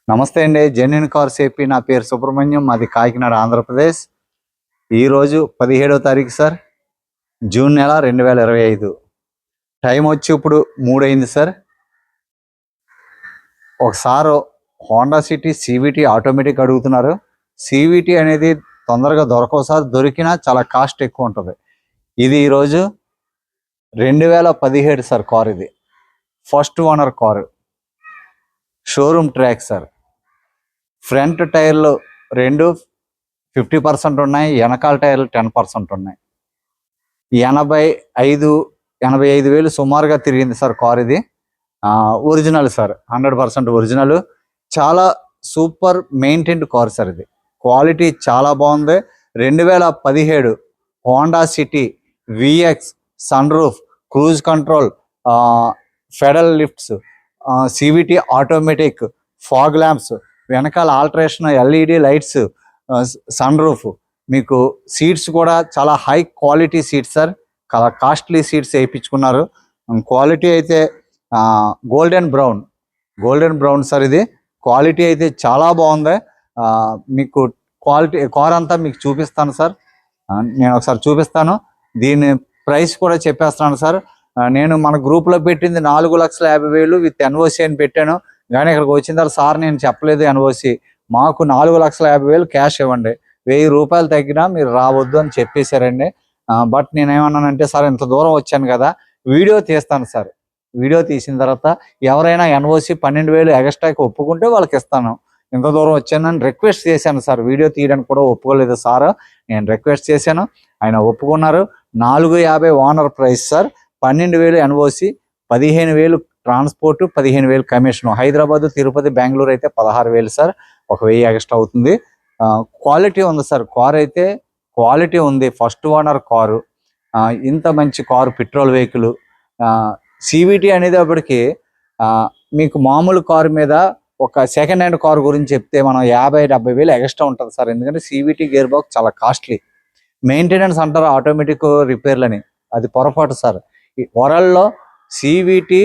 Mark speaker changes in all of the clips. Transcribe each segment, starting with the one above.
Speaker 1: నమస్తే అండి. Genuine cars AP. నా పేరు సుబ్రహ్మణ్యం. మాది కాకినాడ, ఆంధ్రప్రదేశ్. ఈరోజు 17వ తారీఖు సార్, జూన్ నెల 2025. టైం వచ్చి ఇప్పుడు 3 అయింది సార్. ఒకసారి హోండా సిటీ సివిటీ ఆటోమేటిక్ అడుగుతున్నారు. సివిటీ అనేది తొందరగా దొరకవు సార్, దొరికినా చాలా కాస్ట్ ఎక్కువ ఉంటుంది. ఇది ఈరోజు 2017 సార్ కార్. ఇది first owner car, showroom track sir. Front టైర్లు రెండు 50% ఉన్నాయి, వెనకాల టైర్లు 10% ఉన్నాయి. 85,000 సుమారుగా తిరిగింది సార్ కార్. ఇది ఒరిజినల్ సార్, 100% ఒరిజినల్. చాలా సూపర్ మెయింటైన్డ్ కార్ సార్. ఇది క్వాలిటీ చాలా బాగుంది. 2017 Honda City VX, sunroof, cruise control, pedal lifts, CVT automatic, fog lamps, వెనకాల alteration LED lights, sunroof. మీకు సీట్స్ కూడా చాలా హై క్వాలిటీ సీట్స్ సార్. చాలా costly seats వేయించుకున్నారు. క్వాలిటీ అయితే గోల్డెన్ బ్రౌన్ సార్. ఇది క్వాలిటీ అయితే చాలా బాగుంది. మీకు క్వాలిటీ కార్ అంతా మీకు చూపిస్తాను సార్. నేను ఒకసారి చూపిస్తాను. దీని ప్రైస్ కూడా చెప్పేస్తాను సార్. నేను మన గ్రూప్లో పెట్టింది 4,50,000 విత్ ఎన్ఓసి అని పెట్టాను. కానీ ఇక్కడికి వచ్చిన తర్వాత సార్ నేను చెప్పలేదు ఎన్ఓసి, మాకు 4,50,000 క్యాష్ ఇవ్వండి, 1,000 రూపాయలు తగ్గినా మీరు రావద్దు అని చెప్పేశారండి. బట్ నేనేమన్నానంటే, సార్ ఇంత దూరం వచ్చాను కదా, వీడియో తీస్తాను సార్. వీడియో తీసిన తర్వాత ఎవరైనా ఎన్ఓసి 12,000 ఎక్స్ట్రాకి ఒప్పుకుంటే వాళ్ళకి ఇస్తాను. ఇంత దూరం వచ్చానని రిక్వెస్ట్ చేశాను సార్. వీడియో తీయడానికి కూడా ఒప్పుకోలేదు సార్. నేను రిక్వెస్ట్ చేశాను, ఆయన ఒప్పుకున్నారు. 4,50,000 owner price sir. 12,000 NOC, 15,000 transport, 15,000 commission. Hyderabad, Tirupati, Bengaluru అయితే 16,000 సార్. 1,000 ఎక్స్ట్రా అవుతుంది. క్వాలిటీ ఉంది సార్. కార్ అయితే క్వాలిటీ ఉంది. First owner car. ఇంత మంచి కారు, పెట్రోల్ వెహికల్. సివిటీ అనేది అప్పటికి మీకు మామూలు కారు మీద ఒక సెకండ్ హ్యాండ్ కారు గురించి చెప్తే మనం 50,000-70,000 ఎక్స్ట్రా ఉంటుంది సార్. ఎందుకంటే సివిటీ గేర్ బాక్స్ చాలా కాస్ట్లీ. మెయింటెనెన్స్ అంటారు ఆటోమేటిక్ రిపేర్లని, అది పొరపాటు సార్. ఈ వరల్డ్లో సివిటీ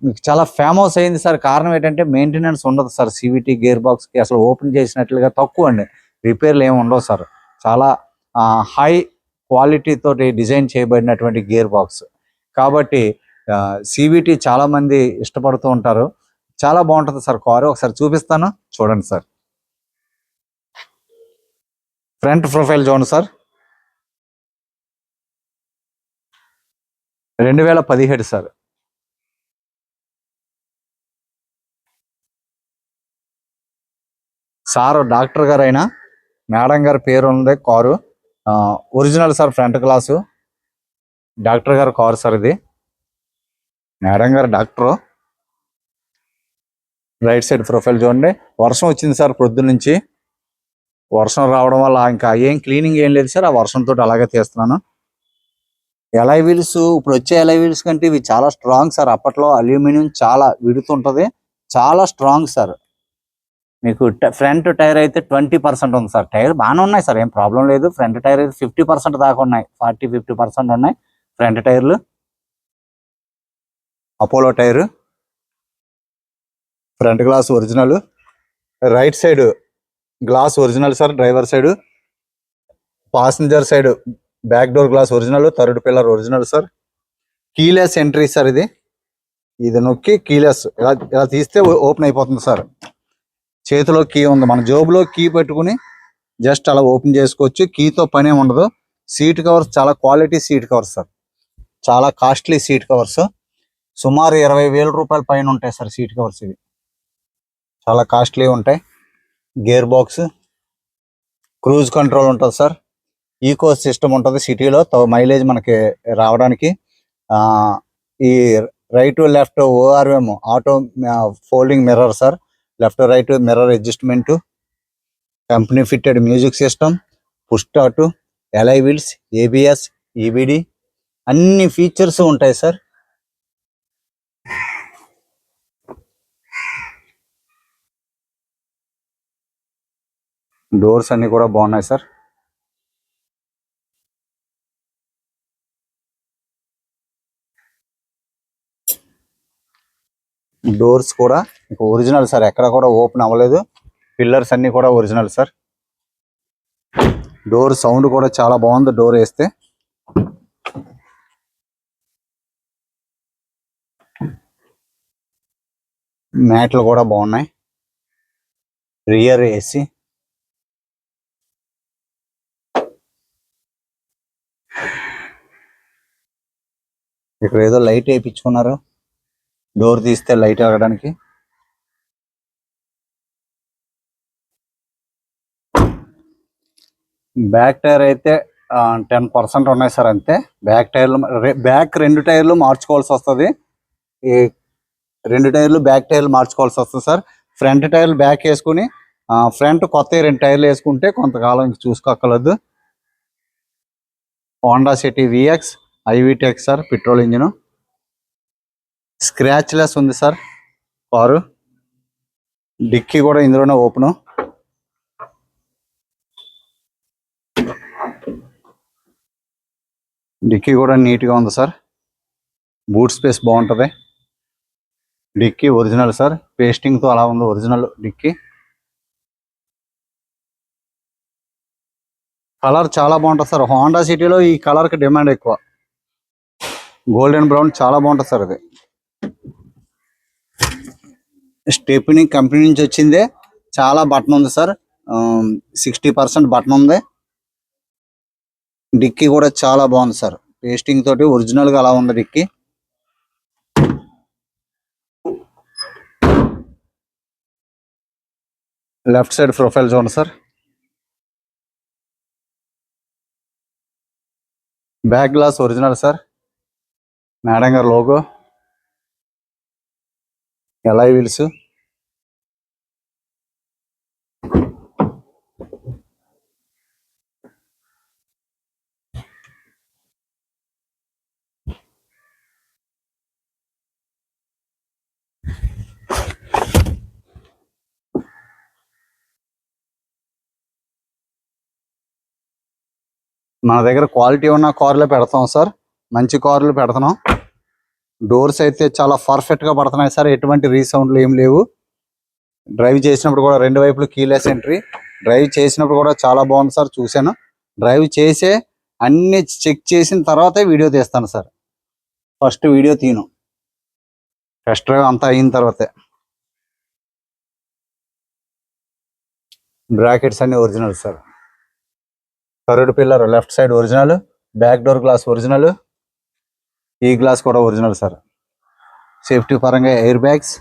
Speaker 1: మీకు చాలా ఫేమస్ అయింది సార్. కారణం ఏంటంటే మెయింటెనెన్స్ ఉండదు సార్. సివిటీ గేర్ బాక్స్కి అసలు ఓపెన్ చేసినట్లుగా తక్కువ అండి, రిపేర్లు ఏమి ఉండవు సార్. చాలా హై క్వాలిటీ తోటి డిజైన్ చేయబడినటువంటి గేర్ బాక్స్ కాబట్టి సివిటీ చాలా మంది ఇష్టపడుతూ ఉంటారు. చాలా బాగుంటుంది సార్ కారు. ఒకసారి చూపిస్తాను, చూడండి సార్. ఫ్రంట్ ప్రొఫైల్ చూడండి సార్. 2017 సార్. సార్ డాక్టర్ గారు అయినా మేడం గారి పేరు ఉంది car. Original sir. Front glass doctor గారు కారు సార్. ఇది మేడం గారు డాక్టరు. రైట్ సైడ్ ప్రొఫైల్ చూడండి. వర్షం వచ్చింది సార్ పొద్దున్న నుంచి. వర్షం రావడం వల్ల ఇంకా ఏం క్లీనింగ్ ఏం లేదు సార్. ఆ వర్షంతో అలాగే తీస్తున్నాను. ఎలై వీల్స్, ఇప్పుడు వచ్చే ఎలై వీల్స్ కంటే ఇవి చాలా స్ట్రాంగ్ సార్. అప్పట్లో అల్యూమినియం చాలా విడుతుంటది, చాలా స్ట్రాంగ్ సార్. మీకు ఫ్రంట్ టైర్ అయితే 20% ఉంది సార్. టైర్ బాగానే ఉన్నాయి సార్, ఏం ప్రాబ్లం లేదు. ఫ్రంట్ టైర్ అయితే 50% దాకా ఉన్నాయి, 40-50% ఉన్నాయి ఫ్రంట్ టైర్లు. Apollo tyre. Front glass original. Right side glass original sir. Driver side, passenger side back door glass original. Third pillar original sir. Keyless entry sir. ఇది నొక్కి కీలెస్ ఇలా తీస్తే ఓపెన్ అయిపోతుంది సార్. చేతిలో కీ ఉంది, మన జోబులో కీ పెట్టుకుని జస్ట్ అలా ఓపెన్ చేసుకోవచ్చు. కీతో పనే ఉండదు. సీట్ కవర్స్ చాలా క్వాలిటీ సీట్ కవర్స్ సార్. చాలా కాస్ట్లీ సీట్ కవర్స్. సుమారు 20,000 రూపాయల పైన ఉంటాయి సార్ సీట్ కవర్స్. ఇవి చాలా కాస్ట్లీ ఉంటాయి. గేర్ బాక్స్, క్రూజ్ కంట్రోల్ ఉంటుంది సార్. ఈకో సిస్టమ్ ఉంటుంది సిటీలో, మైలేజ్ మనకి రావడానికి. ఈ right left ORM auto folding mirror sir. Left right mirror adjustment, company fitted music system, push start, alloy wheels, ABS, EBD అన్ని ఫీచర్స్ ఉంటాయి sir. Doors అన్ని కూడా బాగున్నాయి సార్. డోర్స్ కూడా ఒరిజినల్ సార్, ఎక్కడ కూడా ఓపెన్ అవ్వలేదు. పిల్లర్స్ అన్ని కూడా ఒరిజినల్ సార్. డోర్ సౌండ్ కూడా చాలా బాగుంది డోర్ వేస్తే. మ్యాట్లు కూడా బాగున్నాయి. Rear AC. ఇక్కడ ఏదో లైట్ వేయించుకున్నారు, డోర్ తీస్తే లైట్ ఆగడానికి. బ్యాక్ టైర్ అయితే 10% ఉన్నాయి సార్ అంతే. బ్యాక్ టైర్లు, బ్యాక్ 2 టైర్లు మార్చుకోవాల్సి వస్తుంది. ఈ 2 టైర్లు బ్యాక్ టైర్లు మార్చుకోవాల్సి వస్తుంది సార్. ఫ్రంట్ టైర్లు బ్యాక్ వేసుకుని ఫ్రంట్ కొత్త 2 టైర్లు వేసుకుంటే కొంతకాలం చూసుకోక్కర్లేదు. Honda City VX iVTEC sir, petrol engine. Scratchless ఉంది సార్ కారు. డిక్కీ కూడా ఇందులోనే ఓపెను. డిక్కీ కూడా నీట్గా ఉంది సార్. బూట్ స్పేస్ బాగుంటుంది. డిక్కీ ఒరిజినల్ సార్, పేస్టింగ్తో అలా ఉంది ఒరిజినల్ డిక్కీ. కలర్ చాలా బాగుంటుంది సార్. హోండా సిటీలో ఈ కలర్కి డిమాండ్ ఎక్కువ. గోల్డెన్ బ్రౌన్ చాలా బాగుంటుంది సార్ ఇది. స్టెప్నీ కంపెనీ నుంచి వచ్చిందే, చాలా బటన్ ఉంది సార్. 60% బటన్ ఉంది. డిక్కీ కూడా చాలా బాగుంది సార్, పేస్టింగ్ తోటి ఒరిజినల్ గా అలా ఉంది డిక్కీ. లెఫ్ట్ సైడ్ ప్రొఫైల్ చూడండి sir. Back glass original sir. Madam గారు లోగో, ఎలాయ్ వీల్స్. మన దగ్గర క్వాలిటీ ఉన్న కార్లే పెడతాం సార్, మంచి కార్లు పెడుతున్నాం. డోర్స్ అయితే చాలా పర్ఫెక్ట్ గా పడుతున్నాయి సార్, ఎటువంటి రీసౌండ్లు ఏం లేవు. డ్రైవ్ చేసినప్పుడు కూడా 2 వైపులు కీలెస్ ఎంట్రీ. డ్రైవ్ చేసినప్పుడు కూడా చాలా బాగుంది సార్, చూశాను. డ్రైవ్ చేసే అన్ని చెక్ చేసిన తర్వాతే వీడియో తీస్తాను సార్. ఫస్ట్ వీడియో తీను, టెస్ట్ డ్రైవ్ అంతా అయిన తర్వాతే. బ్రాకెట్స్ అన్ని original sir. Third pillar left side original. Back door glass original. ఈ గ్లాస్ కూడా ఒరిజినల్ సార్. సేఫ్టీ పరంగా air bags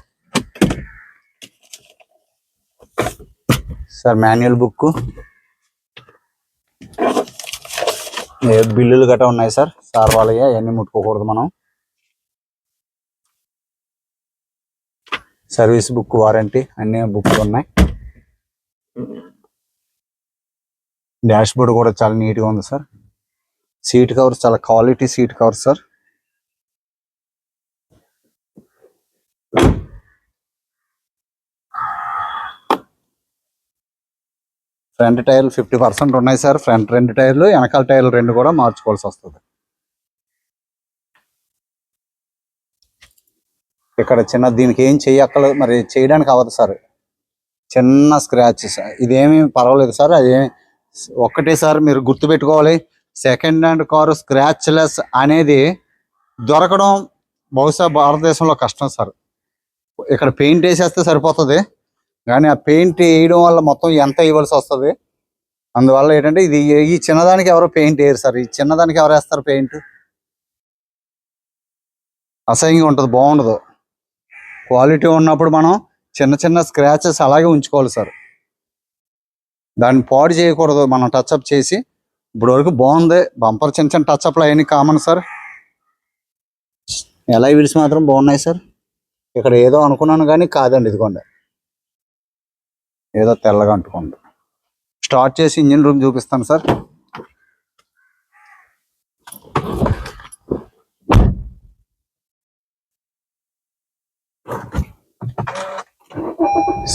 Speaker 1: sir. Manual book, బిల్లులు గట్రా ఉన్నాయి సార్. సార్ వాళ్ళయ్య అవన్నీ ముట్టుకోకూడదు మనం. సర్వీస్ బుక్, వారంటీ అన్ని బుక్లు ఉన్నాయి. డాష్ బోర్డ్ కూడా చాలా నీట్గా ఉంది సార్. సీట్ కవర్స్ చాలా quality seat covers sir. Front టైర్లు 50% ఉన్నాయి సార్. ఫ్రంట్ 2 టైర్లు, వెనకాల టైర్లు 2 కూడా మార్చుకోవాల్సి వస్తుంది. ఇక్కడ చిన్న దీనికి ఏం చెయ్యక్కలేదు, మరి చేయడానికి అవ్వదు సార్. చిన్న స్క్రాచెస్, ఇదేమీ పర్వాలేదు సార్. అదేమి ఒక్కటే సార్ మీరు గుర్తుపెట్టుకోవాలి, second hand car scratch less అనేది దొరకడం బహుశా భారతదేశంలో కష్టం సార్. ఇక్కడ పెయింట్ వేసేస్తే సరిపోతుంది, కానీ ఆ పెయింట్ వేయడం వల్ల మొత్తం ఎంత ఇవ్వాల్సి వస్తుంది. అందువల్ల ఏంటంటే ఇది ఈ చిన్నదానికి ఎవరో పెయింట్ వేయరు సార్. ఈ చిన్నదానికి ఎవరు వేస్తారు పెయింట్? అసహ్యంగా ఉంటుంది, బాగుండదు. క్వాలిటీ ఉన్నప్పుడు మనం చిన్న చిన్న స్క్రాచెస్ అలాగే ఉంచుకోవాలి సార్. దాన్ని పాడు చేయకూడదు, మనం టచ్అప్ చేసి. ఇప్పుడు వరకు బాగుంది. బంపర్ చిన్న చిన్న టచ్అప్లు అవన్నీ కామన్ సార్. ఎలాయ్ వీల్స్ మాత్రం బాగున్నాయి సార్. ఇక్కడ ఏదో అనుకున్నాను కానీ కాదండి, ఇదిగోండి ఏదో తెల్లగా అంటుకోండి. స్టార్ట్ చేసి ఇంజిన్ రూమ్ చూపిస్తాను సార్.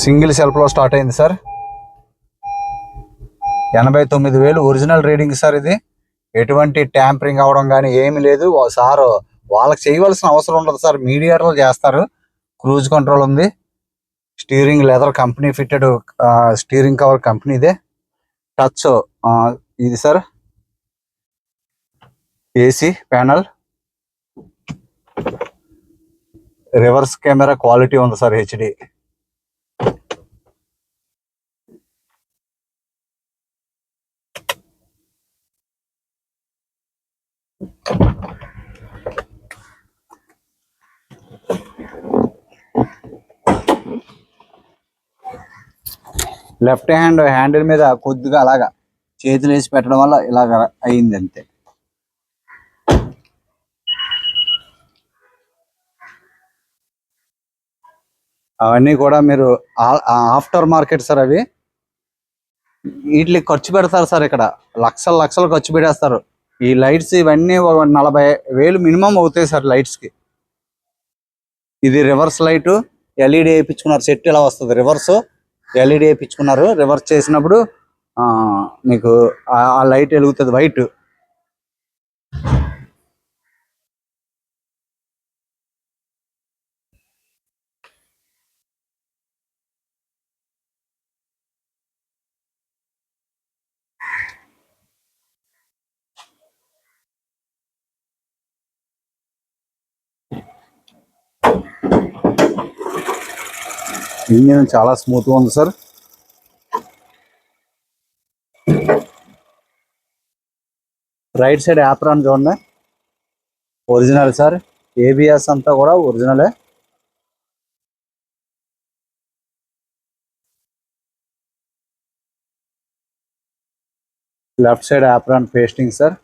Speaker 1: సింగిల్ సెల్ఫ్లో స్టార్ట్ అయింది సార్. 89,000 original reading sir. ఇది ఎటువంటి ట్యాంపరింగ్ అవ్వడం కానీ ఏమి లేదు సార్. వాళ్ళకి చేయవలసిన అవసరం ఉండదు సార్, మీడియేటర్లు చేస్తారు. క్రూజ్ కంట్రోల్ ఉంది, steering leather company fitted steering cover కంపెనీదే, టచ్ ఇది sir AC panel, reverse camera quality ఉంది సార్ హెచ్డి. లెఫ్ట్ హ్యాండిల్ మీద కొద్దిగా అలాగా చేతులు వేసి పెట్టడం వల్ల ఇలాగ అయింది అంతే. అవన్నీ కూడా మీరు ఆఫ్టర్ మార్కెట్ సార్. అవి వీటికి ఖర్చు పెడతారు సార్, ఇక్కడ లక్షలు లక్షలు ఖర్చు పెట్టేస్తారు. ఈ లైట్స్ ఇవన్నీ 40,000 మినిమం అవుతాయి సార్ లైట్స్కి. ఇది రివర్స్ లైట్ ఎల్ఈడి వేయించుకున్నారు, సెట్ ఇలా వస్తుంది. రివర్స్ ఎల్ఈడి వేయించుకున్నారు, రివర్స్ చేసినప్పుడు మీకు ఆ లైట్ వెలుగుతుంది వైట్. ఇంజిన్ చాలా స్మూత్గా ఉంది సార్. రైట్ సైడ్ యాప్రాన్ చూడండి, ఒరిజినల్ సార్. ఏబిఎస్ అంతా కూడా ఒరిజినలే. Left side apron pasting sir.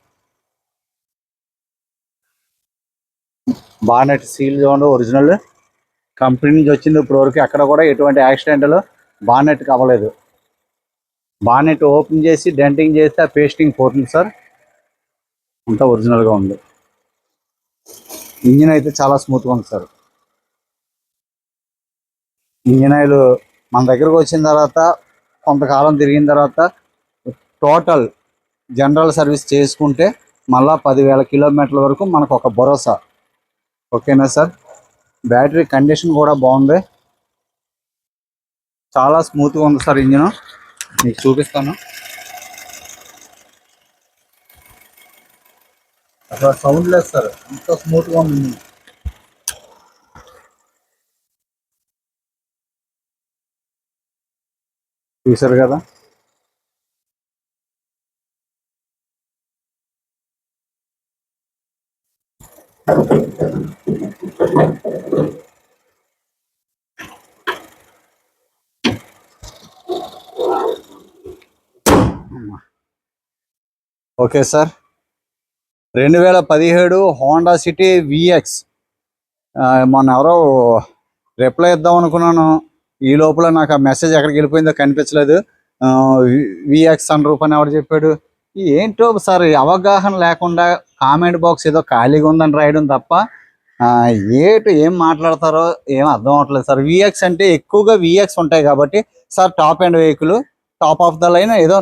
Speaker 1: Bonnet seal చూడండి ఒరిజినల్, కంపెనీ నుంచి వచ్చింది. ఇప్పుడు వరకు ఎక్కడ కూడా ఎటువంటి యాక్సిడెంట్లు బానెట్కి అవ్వలేదు. బానెట్ ఓపెన్ చేసి డెంటింగ్ చేస్తే ఆ పేస్టింగ్ పోతుంది సార్. అంతా ఒరిజినల్గా ఉంది. ఇంజిన్ అయితే చాలా స్మూత్గా ఉంది సార్. ఇంజిన్ ఆయిల్ మన దగ్గరకు వచ్చిన తర్వాత కొంతకాలం తిరిగిన తర్వాత టోటల్ జనరల్ సర్వీస్ చేసుకుంటే మళ్ళా 10,000 కిలోమీటర్ల వరకు మనకు ఒక భరోసా. ఓకేనా సార్. బ్యాటరీ కండిషన్ కూడా బాగుంది, చాలా స్మూత్గా ఉంది సార్. ఇంజిన్ మీకు చూపిస్తాను. అసలు సౌండ్ లేదు సార్, అంత స్మూత్గా ఉంది. చూసారు కదా. Okay sir. 2017 Honda City vx. మొన్న ఎవరో రిప్లై ఇద్దాం అనుకున్నాను, ఈ లోపల నాకు ఆ మెసేజ్ ఎక్కడికి వెళ్ళిపోయిందో కనిపించలేదు. విఎక్స్ సన్ రూఫ్ అని ఎవరు చెప్పాడు? ఏంటో సార్, అవగాహన లేకుండా కామెంట్ బాక్స్ ఏదో ఖాళీగా ఉందని రాయడం తప్ప ఏం మాట్లాడతారో ఏం అర్థం అవ్వట్లేదు సార్. విఎక్స్ అంటే ఎక్కువగా విఎక్స్ ఉంటాయి కాబట్టి sir, top and vehicle, top of the line ఏదో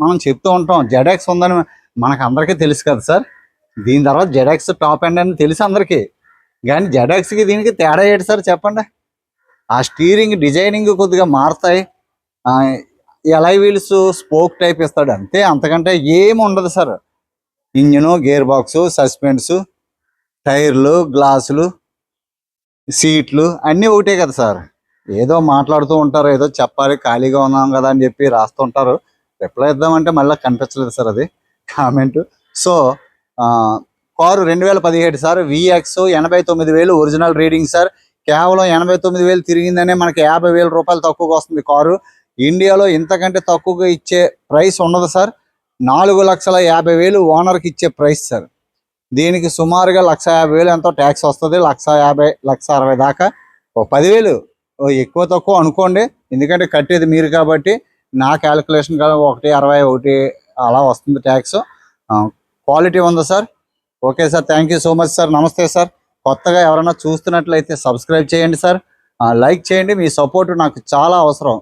Speaker 1: మనం చెప్తూ ఉంటాం. జెడ్ఎక్స్ ఉందని మనకు అందరికీ తెలుసు కదా సార్. దీని తర్వాత జెడ్ఎక్స్ టాప్ అండ్ అని తెలుసు అందరికీ, కానీ జెడ్ఎక్స్కి దీనికి తేడా ఏంటి సార్ చెప్పండి? ఆ స్టీరింగ్ డిజైనింగ్ కొద్దిగా మారుతాయి, ఎలై వీల్స్ స్పోక్ టైప్ ఇస్తాడు అంతే, అంతకంటే ఏమి ఉండదు sir. Engine, gear box, suspense, టైర్లు, గ్లాసులు, సీట్లు అన్నీ ఒకటే కదా సార్. ఏదో మాట్లాడుతూ ఉంటారు, ఏదో చెప్పాలి, ఖాళీగా ఉన్నాం కదా అని చెప్పి రాస్తుంటారు. రిప్లై ఇద్దామంటే మళ్ళీ కనిపించలేదు సార్ అది comment. So car 2017 sir, vx 89,000 original reading sir. కేవలం 89,000 తిరిగిందనే మనకి 50,000 రూపాయలు తక్కువగా వస్తుంది కారు. ఇండియాలో ఇంతకంటే తక్కువగా ఇచ్చే ప్రైస్ ఉండదు సార్. 4,50,000 ఓనర్కి ఇచ్చే ప్రైస్ సార్. దీనికి సుమారుగా 1,50,000 ఎంతో ట్యాక్స్ వస్తుంది. 1,50,000, 1,60,000 దాకా. ఓ 10,000 ఎక్కువ తక్కువ అనుకోండి, ఎందుకంటే కట్టేది మీరు కాబట్టి. నా క్యాలిక్యులేషన్ కాదు, 1,60,000, 1 అలా వస్తుంది ట్యాక్స్. క్వాలిటీ ఉందా sir? Okay sir, thank you so much sir. నమస్తే సార్. కొత్తగా ఎవరైనా చూస్తున్నట్లయితే సబ్స్క్రైబ్ చేయండి సార్, లైక్ చేయండి. మీ సపోర్ట్ నాకు చాలా అవసరం,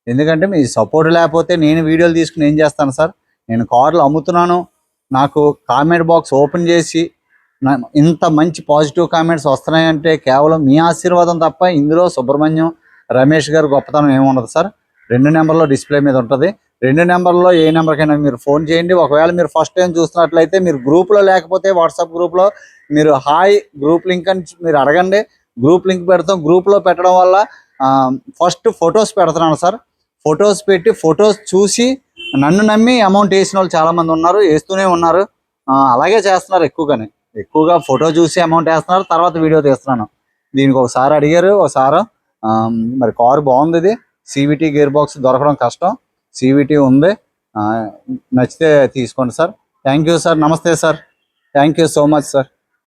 Speaker 1: ఎందుకంటే మీ సపోర్ట్ లేకపోతే నేను వీడియోలు తీసుకుని ఏం చేస్తాను సార్? నేను కార్లు అమ్ముతున్నాను, నాకు కామెంట్ బాక్స్ ఓపెన్ చేసి ఇంత మంచి పాజిటివ్ కామెంట్స్ వస్తున్నాయంటే కేవలం మీ ఆశీర్వాదం తప్ప ఇందులో సుబ్రహ్మణ్యం రమేష్ గారు గొప్పతనం ఏమి ఉండదు సార్. 2 నెంబర్లో డిస్ప్లే మీద ఉంటుంది. 2 నెంబర్లో ఏ నెంబర్కైనా మీరు ఫోన్ చేయండి. ఒకవేళ మీరు ఫస్ట్ టైం చూస్తున్నట్లయితే మీరు గ్రూప్లో లేకపోతే వాట్సాప్ గ్రూప్లో మీరు హాయ్ గ్రూప్ లింక్ అని మీరు అడగండి. గ్రూప్ లింక్ పెడతాం. గ్రూప్లో పెట్టడం వల్ల ఫస్ట్ ఫొటోస్ పెడుతున్నాను సార్. ఫొటోస్ పెట్టి ఫొటోస్ చూసి నన్ను నమ్మి అమౌంట్ వేసిన వాళ్ళు చాలామంది ఉన్నారు, వేస్తూనే ఉన్నారు. అలాగే చేస్తున్నారు. ఎక్కువగా ఫోటో చూసి అమౌంట్ వేస్తున్నారు, తర్వాత వీడియో తీస్తున్నాను. దీనికి ఒకసారి అడిగారు, ఒకసారి మరి కారు బాగుంది. ఇది CVT గేర్ బాక్స్ దొరకడం కష్టం. CVT ఉంది. నచ్చితే తీసుకోండి సార్. Thank you sir. నమస్తే sir. Thank you so much sir.